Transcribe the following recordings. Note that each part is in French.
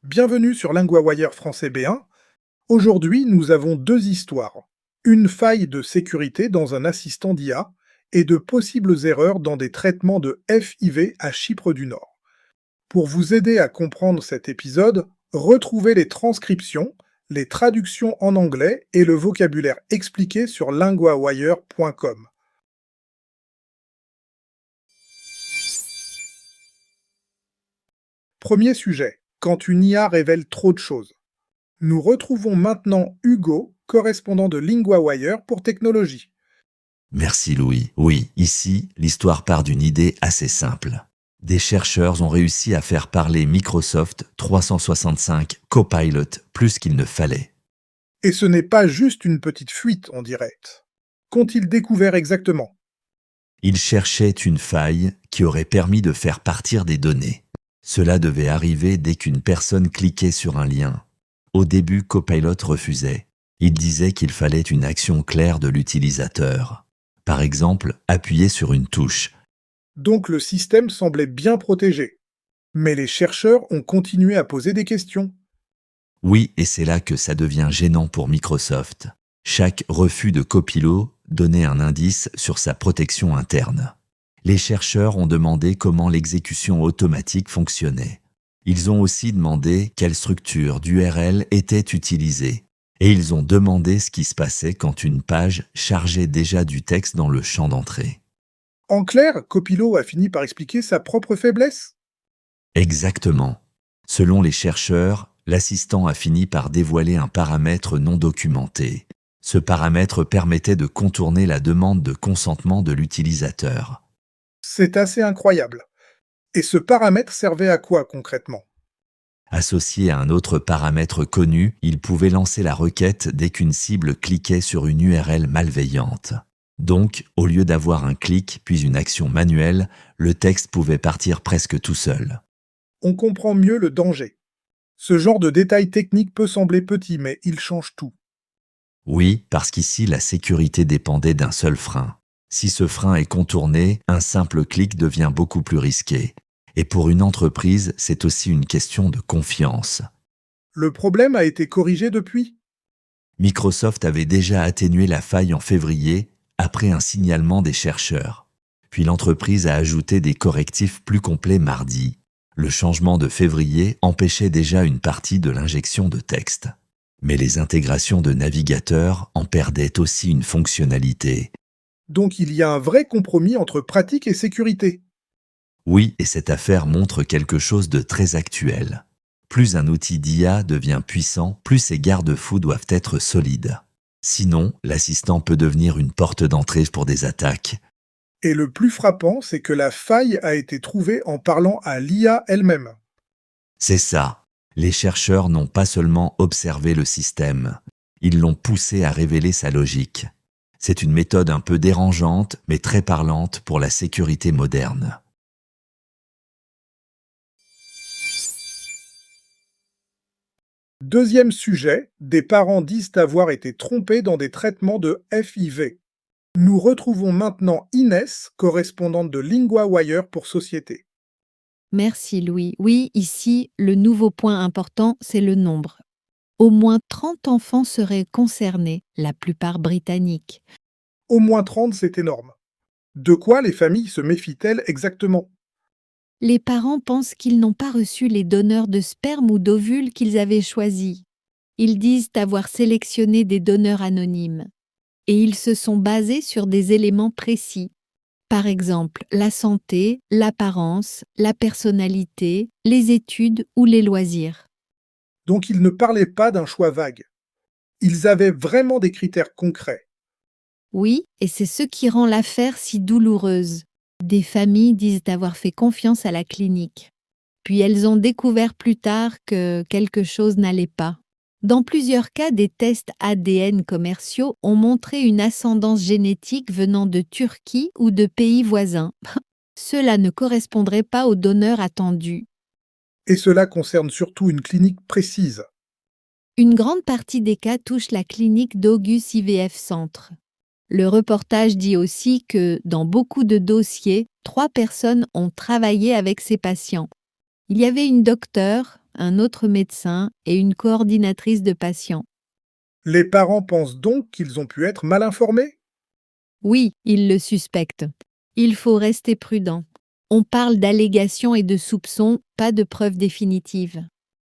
Bienvenue sur LinguaWire français B1. Aujourd'hui, nous avons deux histoires. Une faille de sécurité dans un assistant d'IA et de possibles erreurs dans des traitements de FIV à Chypre du Nord. Pour vous aider à comprendre cet épisode, retrouvez les transcriptions, les traductions en anglais et le vocabulaire expliqué sur linguawire.com. Premier sujet. Quand une IA révèle trop de choses. Nous retrouvons maintenant Hugo, correspondant de LinguaWire pour technologie. Merci Louis. Oui, ici, l'histoire part d'une idée assez simple. Des chercheurs ont réussi à faire parler Microsoft 365 Copilot plus qu'il ne fallait. Et ce n'est pas juste une petite fuite, on dirait. Qu'ont-ils découvert exactement? Ils cherchaient une faille qui aurait permis de faire partir des données. Cela devait arriver dès qu'une personne cliquait sur un lien. Au début, Copilot refusait. Il disait qu'il fallait une action claire de l'utilisateur. Par exemple, appuyer sur une touche. Donc le système semblait bien protégé. Mais les chercheurs ont continué à poser des questions. Oui, et c'est là que ça devient gênant pour Microsoft. Chaque refus de Copilot donnait un indice sur sa protection interne. Les chercheurs ont demandé comment l'exécution automatique fonctionnait. Ils ont aussi demandé quelle structure d'URL était utilisée. Et ils ont demandé ce qui se passait quand une page chargeait déjà du texte dans le champ d'entrée. En clair, Copilot a fini par expliquer sa propre faiblesse. Exactement. Selon les chercheurs, l'assistant a fini par dévoiler un paramètre non documenté. Ce paramètre permettait de contourner la demande de consentement de l'utilisateur. C'est assez incroyable. Et ce paramètre servait à quoi concrètement? Associé à un autre paramètre connu, il pouvait lancer la requête dès qu'une cible cliquait sur une URL malveillante. Donc, au lieu d'avoir un clic puis une action manuelle, le texte pouvait partir presque tout seul. On comprend mieux le danger. Ce genre de détail technique peut sembler petit, mais il change tout. Oui, parce qu'ici, la sécurité dépendait d'un seul frein. Si ce frein est contourné, un simple clic devient beaucoup plus risqué. Et pour une entreprise, c'est aussi une question de confiance. Le problème a été corrigé depuis? Microsoft avait déjà atténué la faille en février, après un signalement des chercheurs. Puis l'entreprise a ajouté des correctifs plus complets mardi. Le changement de février empêchait déjà une partie de l'injection de texte. Mais les intégrations de navigateurs en perdaient aussi une fonctionnalité. Donc il y a un vrai compromis entre pratique et sécurité. Oui, et cette affaire montre quelque chose de très actuel. Plus un outil d'IA devient puissant, plus ses garde-fous doivent être solides. Sinon, l'assistant peut devenir une porte d'entrée pour des attaques. Et le plus frappant, c'est que la faille a été trouvée en parlant à l'IA elle-même. C'est ça. Les chercheurs n'ont pas seulement observé le système, ils l'ont poussé à révéler sa logique. C'est une méthode un peu dérangeante, mais très parlante pour la sécurité moderne. Deuxième sujet, des parents disent avoir été trompés dans des traitements de FIV. Nous retrouvons maintenant Inès, correspondante de LinguaWire pour Société. Merci Louis. Oui, ici, le nouveau point important, c'est le nombre. Au moins 30 enfants seraient concernés, la plupart britanniques. Au moins 30, c'est énorme. De quoi les familles se méfient-elles exactement? Les parents pensent qu'ils n'ont pas reçu les donneurs de sperme ou d'ovules qu'ils avaient choisis. Ils disent avoir sélectionné des donneurs anonymes. Et ils se sont basés sur des éléments précis. Par exemple, la santé, l'apparence, la personnalité, les études ou les loisirs. Donc ils ne parlaient pas d'un choix vague. Ils avaient vraiment des critères concrets. Oui, et c'est ce qui rend l'affaire si douloureuse. Des familles disent avoir fait confiance à la clinique. Puis elles ont découvert plus tard que quelque chose n'allait pas. Dans plusieurs cas, des tests ADN commerciaux ont montré une ascendance génétique venant de Turquie ou de pays voisins. Cela ne correspondrait pas aux donneurs attendus. Et cela concerne surtout une clinique précise. Une grande partie des cas touche la clinique d'Augus IVF Centre. Le reportage dit aussi que, dans beaucoup de dossiers, 3 personnes ont travaillé avec ces patients. Il y avait une docteure, un autre médecin et une coordinatrice de patients. Les parents pensent donc qu'ils ont pu être mal informés? Oui, ils le suspectent. Il faut rester prudent. On parle d'allégations et de soupçons, pas de preuves définitives.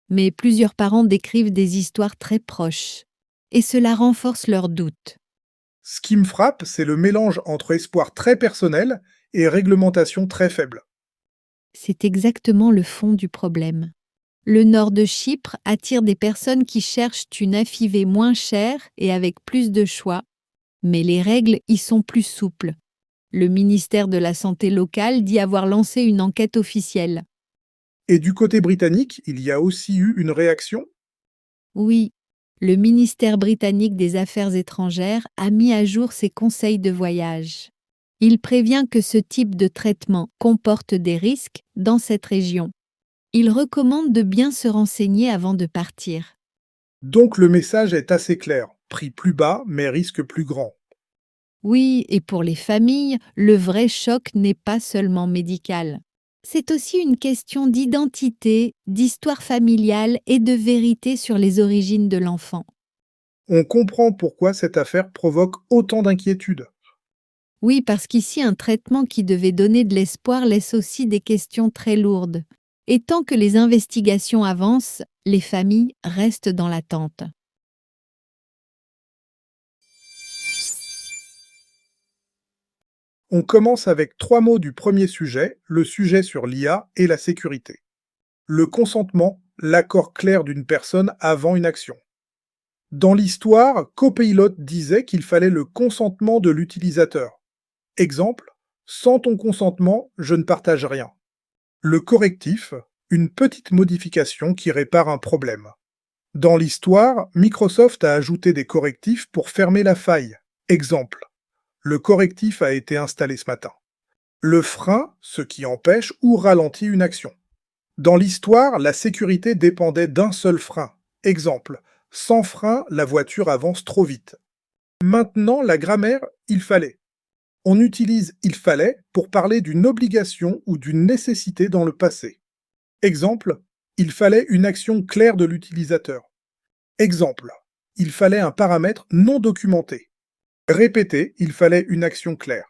Mais plusieurs parents décrivent des histoires très proches. Et cela renforce leurs doutes. Ce qui me frappe, c'est le mélange entre espoir très personnel et réglementation très faible. C'est exactement le fond du problème. Le nord de Chypre attire des personnes qui cherchent une FIV moins chère et avec plus de choix, mais les règles y sont plus souples. Le ministère de la Santé local dit avoir lancé une enquête officielle. Et du côté britannique, il y a aussi eu une réaction? Oui, le ministère britannique des Affaires étrangères a mis à jour ses conseils de voyage. Il prévient que ce type de traitement comporte des risques dans cette région. Il recommande de bien se renseigner avant de partir. Donc le message est assez clair. Prix plus bas, mais risque plus grand. Oui, et pour les familles, le vrai choc n'est pas seulement médical. C'est aussi une question d'identité, d'histoire familiale et de vérité sur les origines de l'enfant. On comprend pourquoi cette affaire provoque autant d'inquiétudes. Oui, parce qu'ici, un traitement qui devait donner de l'espoir laisse aussi des questions très lourdes. Et tant que les investigations avancent, les familles restent dans l'attente. On commence avec 3 mots du premier sujet, le sujet sur l'IA et la sécurité. Le consentement, l'accord clair d'une personne avant une action. Dans l'histoire, Copilot disait qu'il fallait le consentement de l'utilisateur. Exemple, sans ton consentement, je ne partage rien. Le correctif, une petite modification qui répare un problème. Dans l'histoire, Microsoft a ajouté des correctifs pour fermer la faille. Exemple, le correctif a été installé ce matin. Le frein, ce qui empêche ou ralentit une action. Dans l'histoire, la sécurité dépendait d'un seul frein. Exemple, sans frein, la voiture avance trop vite. Maintenant, la grammaire, il fallait. On utilise il fallait pour parler d'une obligation ou d'une nécessité dans le passé. Exemple, il fallait une action claire de l'utilisateur. Exemple, il fallait un paramètre non documenté. Répétez, il fallait une action claire.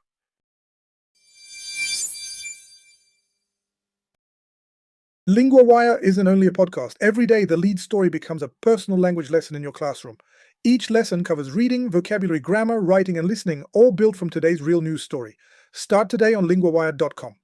LinguaWire isn't only a podcast. Every day, the lead story becomes a personal language lesson in your classroom. Each lesson covers reading, vocabulary, grammar, writing, and listening, all built from today's real news story. Start today on linguawire.com.